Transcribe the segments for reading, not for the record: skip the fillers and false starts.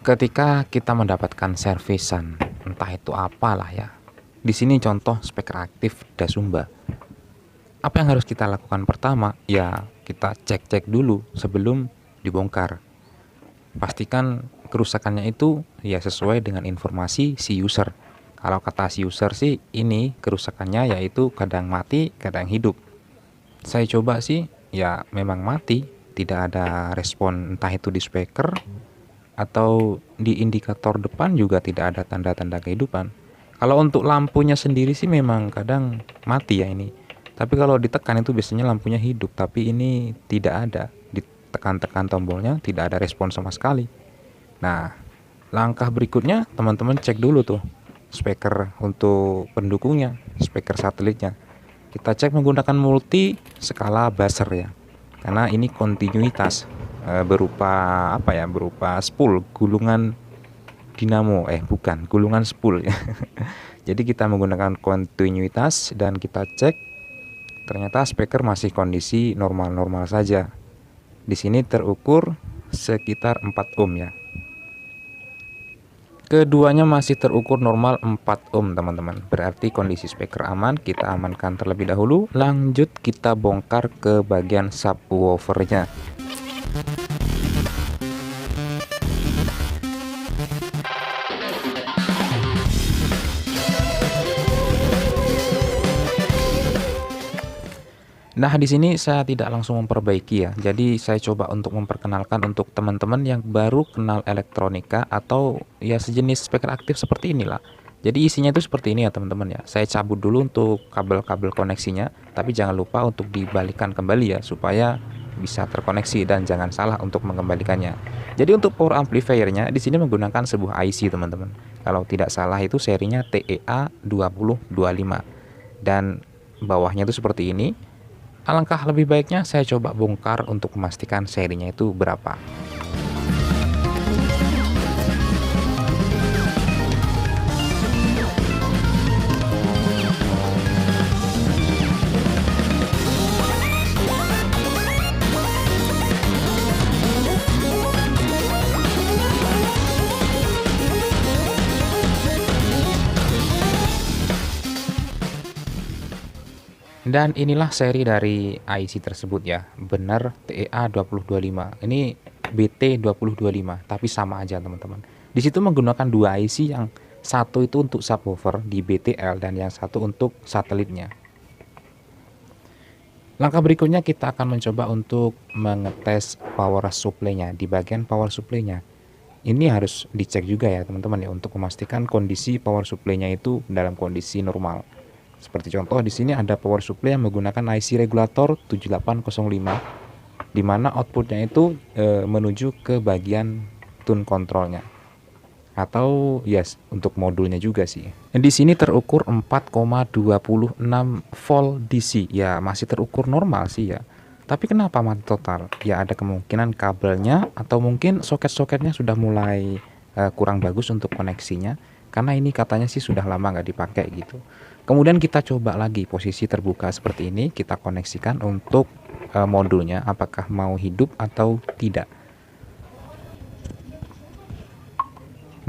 Ketika kita mendapatkan servisan, entah itu apalah ya. Di sini contoh speaker aktif Dasumba. Apa yang harus kita lakukan pertama? Ya, kita cek-cek dulu sebelum dibongkar. Pastikan kerusakannya itu ya sesuai dengan informasi si user. Kalau kata si user sih ini kerusakannya yaitu kadang mati, kadang hidup. Saya coba sih ya memang mati, tidak ada respon entah itu di speaker atau di indikator depan juga tidak ada tanda-tanda kehidupan. Kalau untuk lampunya sendiri sih memang kadang mati ya ini. Tapi kalau ditekan itu biasanya lampunya hidup, tapi ini tidak ada. Ditekan-tekan tombolnya tidak ada respon sama sekali. Nah, langkah berikutnya teman-teman cek dulu tuh speaker untuk pendukungnya, speaker satelitnya. Kita cek menggunakan multi skala buzzer ya. Karena ini kontinuitas berupa apa ya? Berupa spool, gulungan dinamo, bukan, gulungan spool ya. Jadi kita menggunakan kontinuitas dan kita cek ternyata speaker masih kondisi normal-normal saja. Di sini terukur sekitar 4 ohm ya. Keduanya masih terukur normal 4 ohm teman-teman. Berarti kondisi speaker aman, kita amankan terlebih dahulu. Lanjut kita bongkar ke bagian subwoofernya. Nah, di sini saya tidak langsung memperbaiki ya. Jadi saya coba untuk memperkenalkan untuk teman-teman yang baru kenal elektronika atau ya sejenis speaker aktif seperti inilah. Jadi isinya itu seperti ini ya teman-teman ya. Saya cabut dulu untuk kabel-kabel koneksinya, tapi jangan lupa untuk dibalikan kembali ya supaya bisa terkoneksi dan jangan salah untuk mengembalikannya. Jadi untuk power amplifiernya di sini menggunakan sebuah IC teman-teman. Kalau tidak salah itu serinya TEA 2025 dan bawahnya itu seperti ini. Alangkah lebih baiknya saya coba bongkar untuk memastikan serinya itu berapa. Dan inilah seri dari IC tersebut ya. Benar TEA 2025. Ini BT 2025, tapi sama aja teman-teman. Di situ menggunakan dua IC, yang satu itu untuk subwoofer di BTL dan yang satu untuk satelitnya. Langkah berikutnya kita akan mencoba untuk mengetes power supply-nya. Di bagian power supply-nya ini harus dicek juga ya teman-teman ya, untuk memastikan kondisi power supply-nya itu dalam kondisi normal. Seperti contoh di sini ada power supply yang menggunakan IC regulator 7805, di mana outputnya itu menuju ke bagian tune controlnya atau yes untuk modulnya juga sih. Di sini terukur 4,26 volt DC ya, masih terukur normal sih ya. Tapi kenapa mati total? Ya ada kemungkinan kabelnya atau mungkin soket-soketnya sudah mulai kurang bagus untuk koneksinya, karena ini katanya sih sudah lama nggak dipakai gitu. Kemudian kita coba lagi posisi terbuka seperti ini, kita koneksikan untuk modulnya apakah mau hidup atau tidak.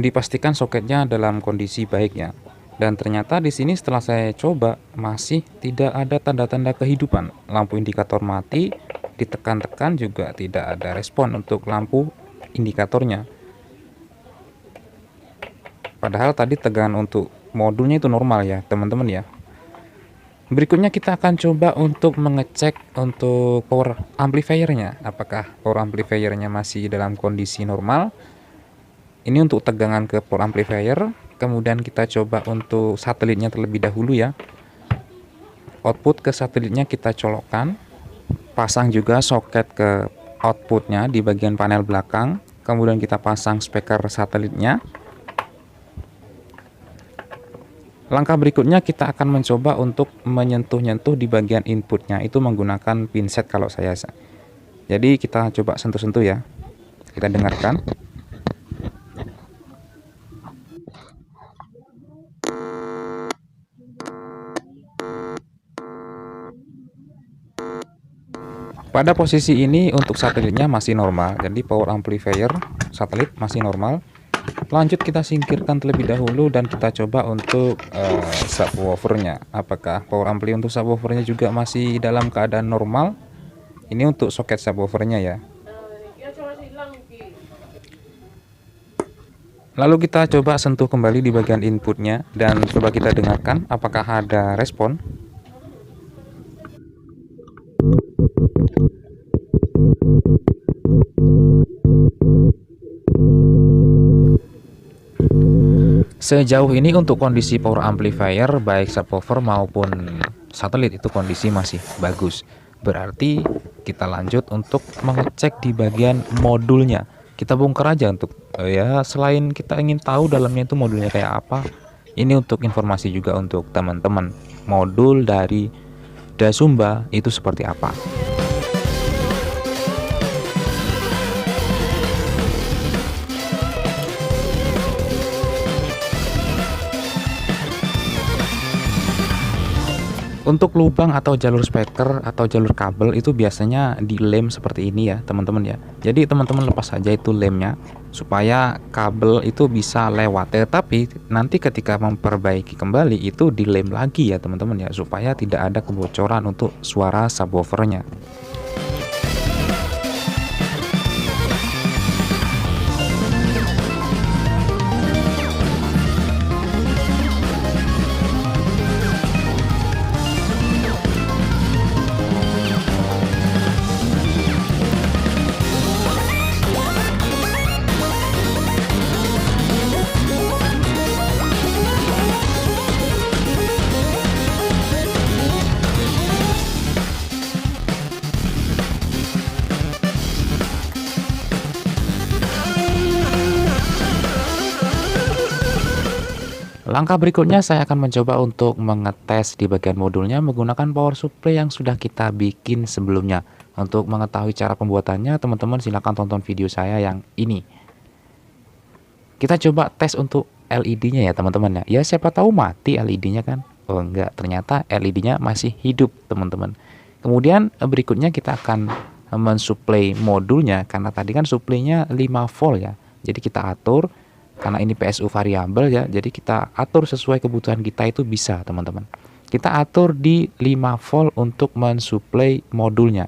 Dipastikan soketnya dalam kondisi baik ya. Dan ternyata di sini setelah saya coba masih tidak ada tanda-tanda kehidupan. Lampu indikator mati, ditekan-tekan juga tidak ada respon untuk lampu indikatornya. Padahal tadi tegangan untuk modulnya itu normal ya teman-teman ya. Berikutnya kita akan coba untuk mengecek untuk power amplifiernya. Apakah power amplifiernya masih dalam kondisi normal. Ini untuk tegangan ke power amplifier. Kemudian kita coba untuk satelitnya terlebih dahulu ya. Output ke satelitnya kita colokkan. Pasang juga soket ke outputnya di bagian panel belakang. Kemudian kita pasang speaker satelitnya. Langkah berikutnya kita akan mencoba untuk menyentuh-nyentuh di bagian inputnya, itu menggunakan pinset kalau saya. Jadi kita coba sentuh-sentuh ya. Kita dengarkan. Pada posisi ini untuk satelitnya masih normal, jadi power amplifier satelit masih normal. Lanjut kita singkirkan terlebih dahulu dan kita coba untuk subwoofernya. Apakah power ampli untuk subwoofernya juga masih dalam keadaan normal? Ini untuk soket subwoofernya ya. Lalu kita coba sentuh kembali di bagian inputnya dan coba kita dengarkan apakah ada respon. Sejauh ini untuk kondisi power amplifier baik subwoofer maupun satelit itu kondisi masih bagus. Berarti kita lanjut untuk mengecek di bagian modulnya. Kita bongkar aja untuk ya, selain kita ingin tahu dalamnya itu modulnya kayak apa, ini untuk informasi juga untuk teman-teman, modul dari Dasumba itu seperti apa. Untuk lubang atau jalur speaker atau jalur kabel itu biasanya dilem seperti ini ya teman-teman ya. Jadi teman-teman lepas saja itu lemnya supaya kabel itu bisa lewat. Tetapi nanti ketika memperbaiki kembali itu dilem lagi ya teman-teman ya, supaya tidak ada kebocoran untuk suara subwoofernya. Langkah berikutnya saya akan mencoba untuk mengetes di bagian modulnya menggunakan power supply yang sudah kita bikin sebelumnya. Untuk mengetahui cara pembuatannya, teman-teman silahkan tonton video saya yang ini. Kita coba tes untuk LED-nya ya teman-teman ya. Ya siapa tahu mati LED-nya kan. Oh enggak, ternyata LED-nya masih hidup teman-teman. Kemudian berikutnya kita akan mensuplai modulnya, karena tadi kan suplainya 5 volt ya. Jadi kita atur. Karena ini PSU variabel ya, jadi kita atur sesuai kebutuhan kita itu bisa teman-teman. Kita atur di 5 volt untuk mensuplai modulnya.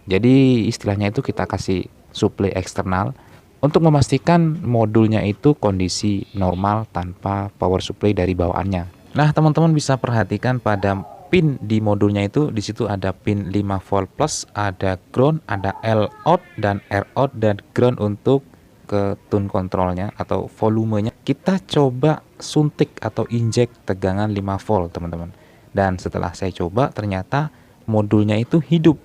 Jadi istilahnya itu kita kasih suplai eksternal untuk memastikan modulnya itu kondisi normal tanpa power supply dari bawaannya. Nah teman-teman bisa perhatikan pada pin di modulnya itu, di situ ada pin 5 volt plus, ada ground, ada L out dan R out dan ground untuk ke tune kontrolnya atau volumenya. Kita coba suntik atau injek tegangan 5 volt teman-teman, dan setelah saya coba ternyata modulnya itu hidup.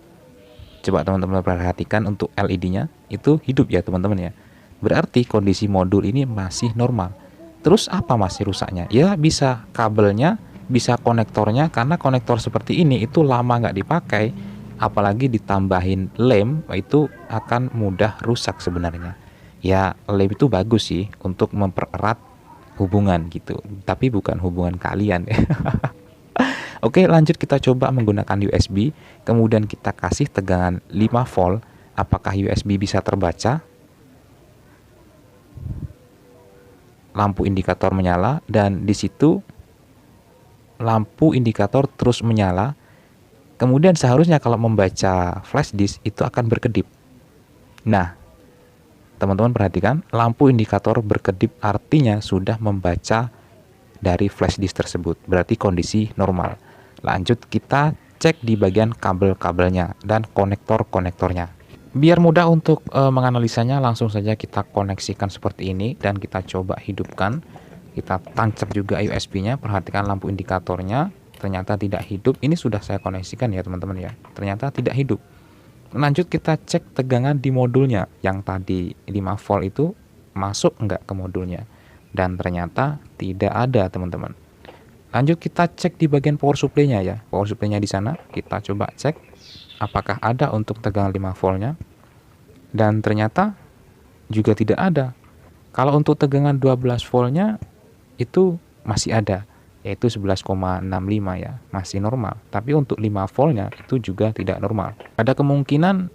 Coba teman-teman perhatikan untuk LED-nya itu hidup ya teman-teman ya, berarti kondisi modul ini masih normal. Terus apa masih rusaknya? Ya bisa kabelnya, bisa konektornya, karena konektor seperti ini itu lama nggak dipakai, apalagi ditambahin lem, itu akan mudah rusak sebenarnya. Ya lem itu bagus sih untuk mempererat hubungan gitu, tapi bukan hubungan kalian ya. Oke lanjut, kita coba menggunakan USB, kemudian kita kasih tegangan 5 volt. Apakah USB bisa terbaca? Lampu indikator menyala, dan di situ lampu indikator terus menyala. Kemudian seharusnya kalau membaca flash disk itu akan berkedip. Nah teman-teman perhatikan, lampu indikator berkedip artinya sudah membaca dari flash disk tersebut, berarti kondisi normal. Lanjut kita cek di bagian kabel-kabelnya dan konektor-konektornya. Biar mudah untuk menganalisanya, langsung saja kita koneksikan seperti ini dan kita coba hidupkan. Kita tancap juga USB-nya, perhatikan lampu indikatornya ternyata tidak hidup. Ini sudah saya koneksikan ya teman-teman ya, ternyata tidak hidup. Lanjut kita cek tegangan di modulnya, yang tadi 5 volt itu masuk enggak ke modulnya, dan ternyata tidak ada teman-teman. Lanjut kita cek di bagian power supply-nya ya, power supply-nya di sana kita coba cek apakah ada untuk tegangan 5 voltnya, dan ternyata juga tidak ada. Kalau untuk tegangan 12 voltnya itu masih ada, yaitu 11,65 ya, masih normal. Tapi untuk 5 voltnya itu juga tidak normal. Ada kemungkinan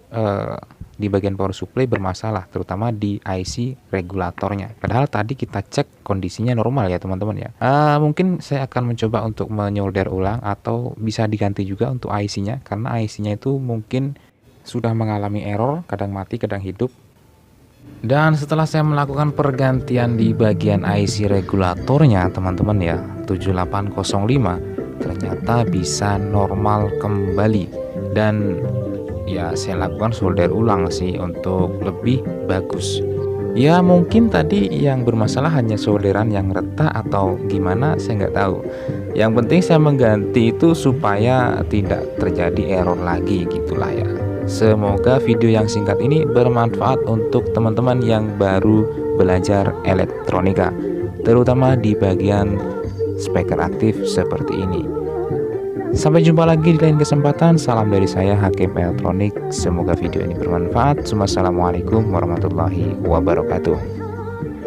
di bagian power supply bermasalah, terutama di IC regulatornya. Padahal tadi kita cek kondisinya normal ya teman-teman ya. Mungkin saya akan mencoba untuk menyolder ulang atau bisa diganti juga untuk IC-nya, karena IC-nya itu mungkin sudah mengalami error, kadang mati, kadang hidup. Dan setelah saya melakukan pergantian di bagian IC regulatornya teman-teman ya, 7805 ternyata bisa normal kembali. Dan ya saya lakukan solder ulang sih untuk lebih bagus. Ya mungkin tadi yang bermasalah hanya solderan yang retak atau gimana, saya nggak tahu. Yang penting saya mengganti itu supaya tidak terjadi error lagi gitulah ya. Semoga video yang singkat ini bermanfaat untuk teman-teman yang baru belajar elektronika, terutama di bagian speaker aktif seperti ini. Sampai jumpa lagi di lain kesempatan. Salam dari saya, Hakim Elektronik. Semoga video ini bermanfaat. Wassalamualaikum warahmatullahi wabarakatuh.